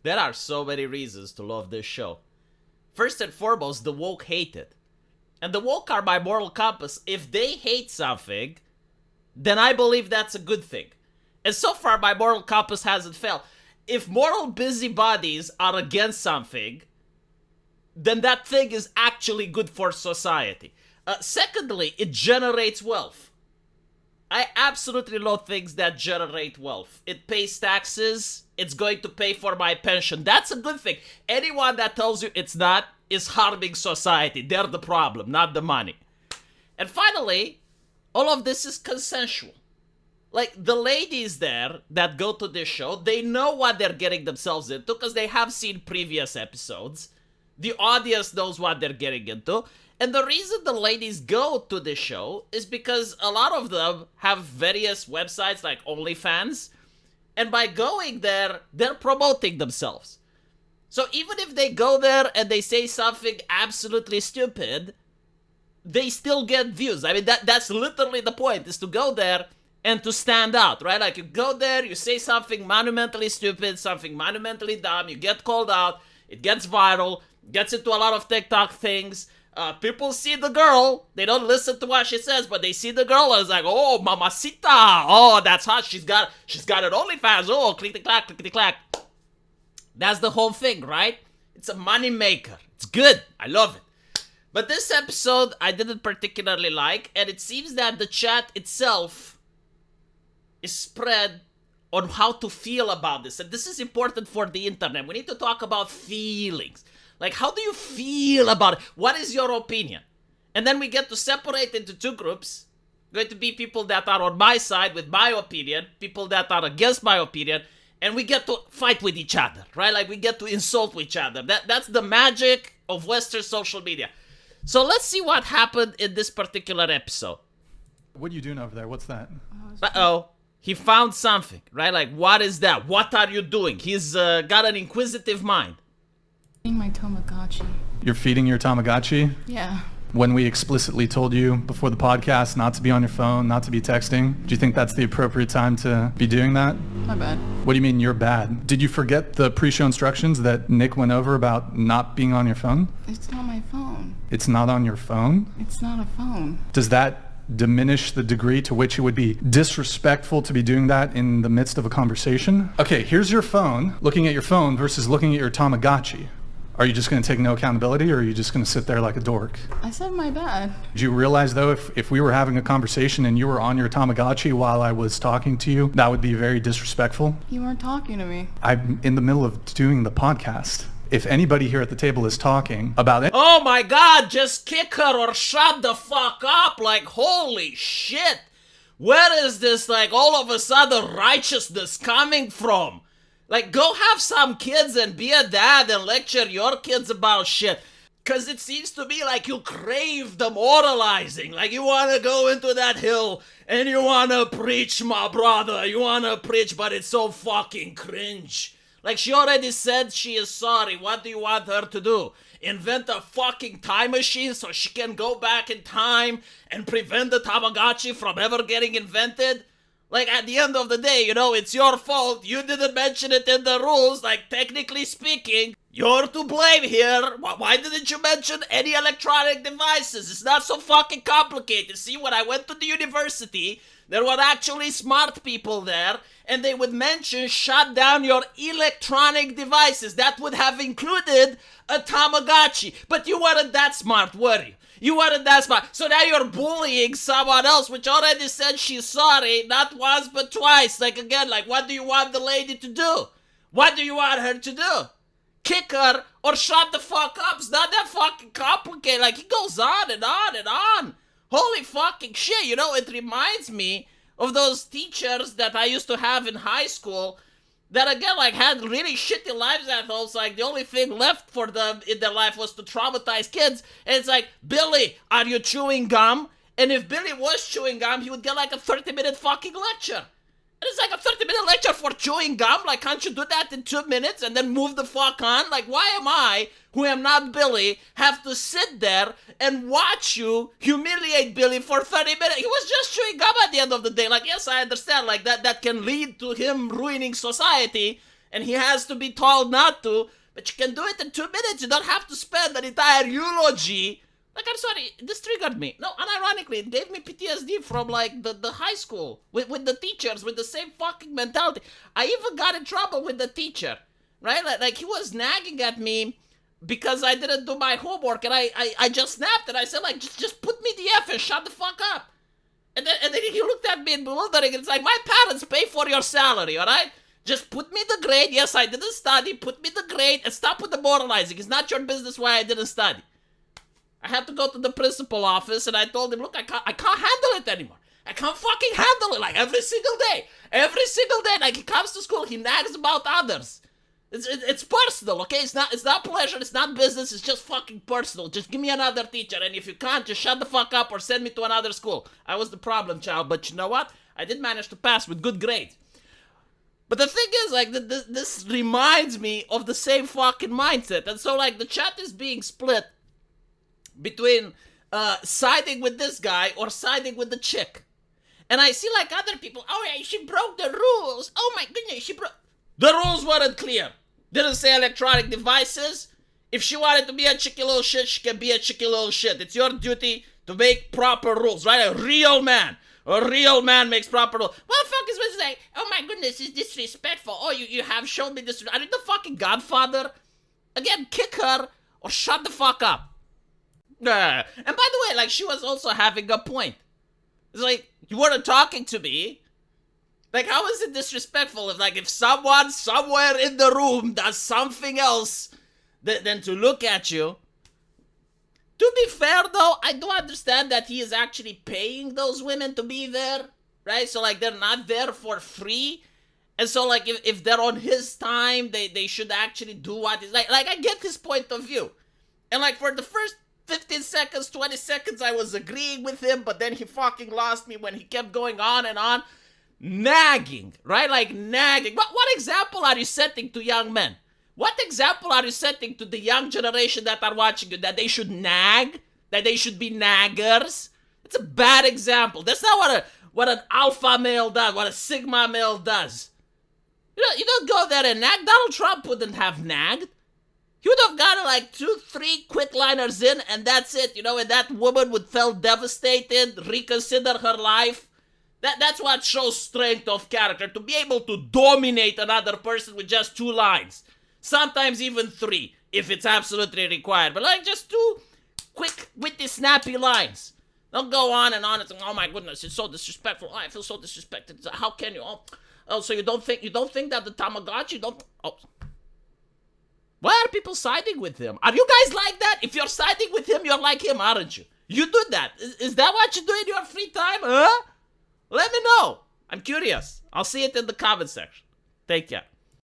There are so many reasons to love this show. First and foremost, the woke hate it. And the woke are my moral compass. If they hate something, then I believe that's a good thing. And so far, my moral compass hasn't failed. If moral busybodies are against something, then that thing is actually good for society. Secondly, it generates wealth. I absolutely love things that generate wealth. It pays taxes. It's going to pay for my pension. That's a good thing. Anyone that tells you it's not is harming society. They're the problem, not the money. And finally, all of this is consensual. Like, the ladies there that go to this show, they know what they're getting themselves into because they have seen previous episodes. The audience knows what they're getting into. And the reason the ladies go to this show is because a lot of them have various websites like OnlyFans. And by going there, they're promoting themselves. So even if they go there and they say something absolutely stupid, they still get views. I mean, that's literally the point, is to go there and to stand out, right? Like, you go there, you say something monumentally stupid, something monumentally dumb, you get called out, it gets viral, gets into a lot of TikTok things. People see the girl, they don't listen to what she says, but they see the girl and it's like, oh, mamacita, oh, that's hot, she's got an OnlyFans, oh, clickety-clack, clickety-clack. That's the whole thing, right? It's a money maker. It's good. I love it. But this episode, I didn't particularly like, and it seems that the chat itself is spread on how to feel about this. And this is important for the internet. We need to talk about feelings. Like, how do you feel about it? What is your opinion? And then we get to separate into two groups. Going to be people that are on my side with my opinion, people that are against my opinion, and we get to fight with each other, right? Like, we get to insult each other. That's the magic of Western social media. So let's see what happened in this particular episode. What are you doing over there? What's that? Uh-oh. He found something, right? Like, what is that? What are you doing? He's got an inquisitive mind. Eating my tamagotchi. You're feeding your Tamagotchi? Yeah. When we explicitly told you before the podcast not to be on your phone, not to be texting, do you think that's the appropriate time to be doing that? My bad. What do you mean you're bad? Did you forget the pre-show instructions that Nick went over about not being on your phone? It's not my phone. It's not on your phone? It's not a phone. Does that diminish the degree to which it would be disrespectful to be doing that in the midst of a conversation? Okay, here's your phone, looking at your phone versus looking at your Tamagotchi. Are you just going to take no accountability, or are you just going to sit there like a dork? I said my bad. Do you realize, though, if we were having a conversation and you were on your Tamagotchi while I was talking to you, that would be very disrespectful? You weren't talking to me. I'm in the middle of doing the podcast. If anybody here at the table is talking about it... Oh my god, just kick her or shut the fuck up. Like, holy shit. Where is this, like, all of a sudden righteousness coming from? Like, go have some kids and be a dad and lecture your kids about shit. Because it seems to me like you crave the moralizing. Like, you want to go into that hill and you want to preach, my brother. You want to preach, but it's so fucking cringe. Like, she already said she is sorry. What do you want her to do? Invent a fucking time machine so she can go back in time and prevent the Tamagotchi from ever getting invented? Like, at the end of the day, you know, it's your fault. You didn't mention it in the rules. Like, technically speaking, you're to blame here. Why didn't you mention any electronic devices? It's not so fucking complicated. See, when I went to the university, there were actually smart people there, and they would mention shut down your electronic devices. That would have included a Tamagotchi. But you weren't that smart, were you? You weren't that smart. So now you're bullying someone else, which already said she's sorry, not once but twice. Like, again, like, what do you want the lady to do? What do you want her to do? Kick her or shut the fuck up? It's not that fucking complicated. Like, he goes on and on and on. Holy fucking shit. You know, it reminds me of those teachers that I used to have in high school that, again, like, had really shitty lives at home. So, like, the only thing left for them in their life was to traumatize kids. And it's like, Billy, are you chewing gum? And if Billy was chewing gum, he would get, like, a 30-minute fucking lecture. And it's like a 30-minute lecture for chewing gum. Like, can't you do that in 2 minutes and then move the fuck on? Like, why am I, who am not Billy, have to sit there and watch you humiliate Billy for 30 minutes? He was just chewing gum at the end of the day. Like, yes, I understand. Like, that can lead to him ruining society and he has to be told not to, but you can do it in 2 minutes. You don't have to spend an entire eulogy. Like, I'm sorry, this triggered me. No, unironically, it gave me PTSD from, like, the high school with the teachers with the same fucking mentality. I even got in trouble with the teacher, right? Like he was nagging at me because I didn't do my homework, and I just snapped, and I said, like, just put me the F and shut the fuck up. And then he looked at me in bewildering, and it's like, my parents pay for your salary, all right? Just put me the grade. Yes, I didn't study. Put me the grade, and stop with the moralizing. It's not your business why I didn't study. I had to go to the principal office, and I told him, look, I can't handle it anymore. I can't fucking handle it, like, every single day. Every single day, like, he comes to school, he nags about others. It's personal, okay? It's not pleasure, it's not business, it's just fucking personal. Just give me another teacher, and if you can't, just shut the fuck up or send me to another school. I was the problem child, but you know what? I did manage to pass with good grades. But the thing is, like, this reminds me of the same fucking mindset. And so, like, the chat is being split between siding with this guy or siding with the chick. And I see, like, other people, oh yeah, she broke the rules. Oh my goodness, she broke... The rules weren't clear. Didn't say electronic devices. If she wanted to be a chicky little shit, she can be a chicky little shit. It's your duty to make proper rules, right? A real man makes proper rules. What the fuck is this like? Oh my goodness, it's disrespectful. Oh, you have shown me this. Are you the fucking godfather? Again, kick her or shut the fuck up. And by the way, like, she was also having a point. It's like, you weren't talking to me. Like, how is it disrespectful if someone somewhere in the room does something else than to look at you? To be fair, though, I do understand that he is actually paying those women to be there, right? So, like, they're not there for free. And so, like, if they're on his time, they should actually do what is... Like, I get his point of view. And, like, for the first 15 seconds, 20 seconds, I was agreeing with him, but then he fucking lost me when he kept going on and on. Nagging, right? Like, nagging. What example are you setting to young men? What example are you setting to the young generation that are watching you? That they should nag? That they should be naggers? It's a bad example. That's not what an alpha male does, what a sigma male does. You don't go there and nag. Donald Trump wouldn't have nagged. He would have gotten like 2-3 quick liners in, and that's it, and that woman would feel devastated, reconsider her life. That's what shows strength of character, to be able to dominate another person with just 2 lines. Sometimes even 3, if it's absolutely required. But like, just 2 quick, witty, snappy lines. Don't go on and on and say, oh my goodness, it's so disrespectful. Oh, I feel so disrespected. How can you? Oh, so you don't think that the Tamagotchi don't... Oh. Why are people siding with him? Are you guys like that? If you're siding with him, you're like him, aren't you? You do that. Is that what you do in your free time? Huh? Let me know. I'm curious. I'll see it in the comment section. Take care.